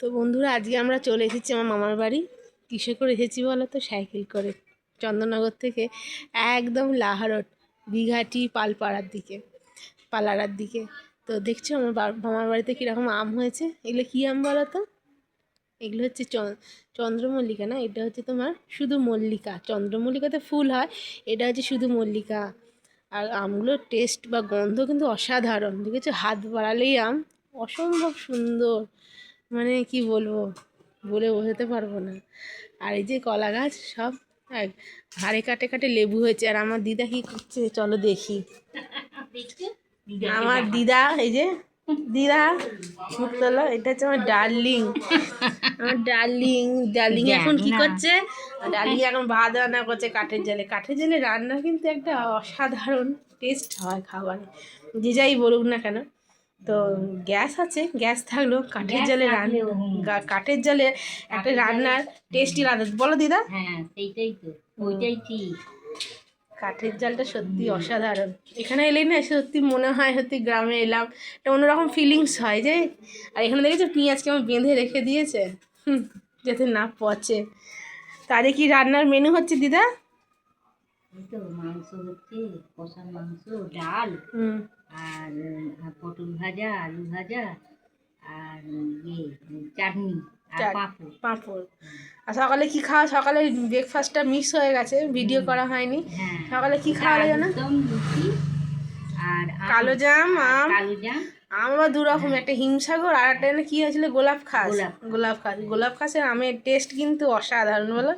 তো বন্ধুরা আজকে আমরা চলে এসেছি আমার মামার বাড়ি। কিসে করে এসেছি বলো তো? সাইকেল করে। চন্দননগর থেকে একদম লাহারট বিঘাটি পালারার দিকে। তো দেখছো আমার মামার বাড়িতে কীরকম আম হয়েছে। এগুলো কী আম বলো তো? এগুলো হচ্ছে চন্দ্রমল্লিকা না, এটা হচ্ছে তোমার শুধু মল্লিকা। চন্দ্রমল্লিকাতে ফুল হয়, এটা হচ্ছে শুধু মল্লিকা। আর আমগুলোর টেস্ট বা গন্ধ কিন্তু অসাধারণ। দেখেছো, হাত বাড়ালেই আম অসম্ভব সুন্দর, মানে কি বলবো, বলে বোঝাতে পারবো না। আর এই যে কলা গাছ সব হাড়ে কাটে কাটে লেবু হয়েছে। আর আমার দিদা কি করছে চলো দেখি। আমার দিদা, এই যে দিদা মুখ তোলো, এটা হচ্ছে আমার ডার্লিং। আমার ডার্লিং এখন কি করছে? ডার্লিং এখন ভাত রান্না করছে কাঠের জেলে রান্না কিন্তু একটা অসাধারণ টেস্ট হয় খাবারে, যে যাই বলুক না কেন। তো গ্যাস আছে, গ্যাস থাকলেও কাঠের জলে কাঠের জলে একটা রান্নার টেস্টই আলাদা, বলো দিদা? হ্যাঁ সেইটাই তো, ওইটাই ঠিক। কাঠের জালটা সত্যি অসাধারণ। এখানে এলেই না সত্যি মনে হয় সত্যি গ্রামে এলাম, একটা অন্যরকম ফিলিংস হয় যে। আর এখানে দেখেছো পেঁয়াজ কেমন বেঁধে রেখে দিয়েছে, যাতে না পচে। তারে কি রান্নার মেনু হচ্ছে দিদা? তো মাংস হচ্ছে, কষা মাংস, ডাল, আর পটল ভাজা, আলু ভাজা, আর চাটনি, আর পাঁপড়। আর সকালে কি খাওয়া? সকালে ব্রেকফাস্টটা মিস হয়ে গেছে, ভিডিও করা হয়নি। সকালে কি খাওয়া যেন? আর কালো জাম, আম। কালো জাম, আবার দু রকম, একটা হিমসাগর আর একটা কি হয়েছিল গোলাপ খাসের আমের টেস্ট কিন্তু অসাধারণ, বলো?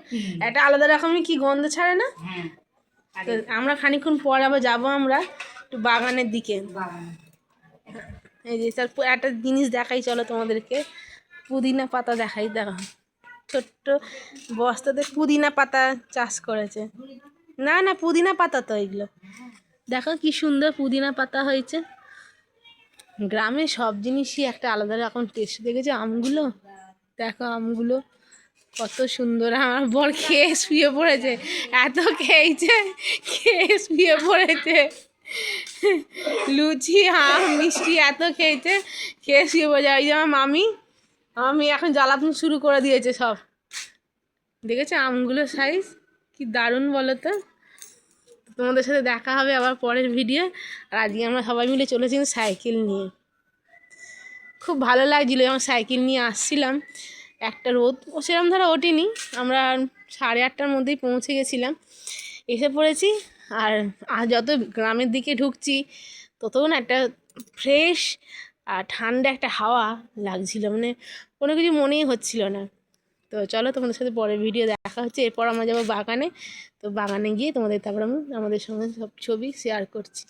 একটা আলাদা রকমই কি গন্ধ ছাড়ে না? তো আমরা খানিক্ষণ পর আবার যাবো আমরা একটু বাগানের দিকে। এই যে স্যার একটা জিনিস দেখাই চলো তোমাদেরকে, পুদিনা পাতা দেখাই। দেখো ছোট্ট বস্তাতে পুদিনা পাতা চাষ করেছে। না পুদিনা পাতা তো এগুলো, দেখো কি সুন্দর পুদিনা পাতা হয়েছে। গ্রামে সব জিনিসই একটা আলাদা রকম টেস্ট। দেখেছো আমগুলো? দেখো আমগুলো কত সুন্দর। আমার বর খেয়ে শুয়ে পড়েছে, এত খেয়েছে, খেয়ে শুয়ে পড়েছে। লুচি, আম, মিষ্টি এত খেয়েছে, খেয়ে শুয়ে পড়েছে। ওই যে আমার মামি এখন জ্বালাতন শুরু করে দিয়েছে সব। দেখেছো আমগুলোর সাইজ কি দারুণ বলো তো? তোমাদের সাথে দেখা হবে আবার পরের ভিডিও। আর আজকে আমরা সবাই মিলে চলেছি সাইকেল নিয়ে। খুব ভালো লাগছিলো যখন সাইকেল নিয়ে আসছিলাম। একটা রোদ সেরকম ধরো ওঠেনি, আমরা 8:30টার মধ্যেই পৌঁছে গেছিলাম, এসে পড়েছি। আর যত গ্রামের দিকে ঢুকছি ততক্ষণ একটা ফ্রেশ আর ঠান্ডা একটা হাওয়া লাগছিল, মানে কোনো কিছু মনেই হচ্ছিল না। তো চলো তোমাদের সাথে পরের ভিডিও দেখা হচ্ছে। এরপর আমরা যাবো বাগানে। তো বাগানে গিয়ে তোমাদের তারপর আমি আমাদের সঙ্গে সব ছবি শেয়ার করছি।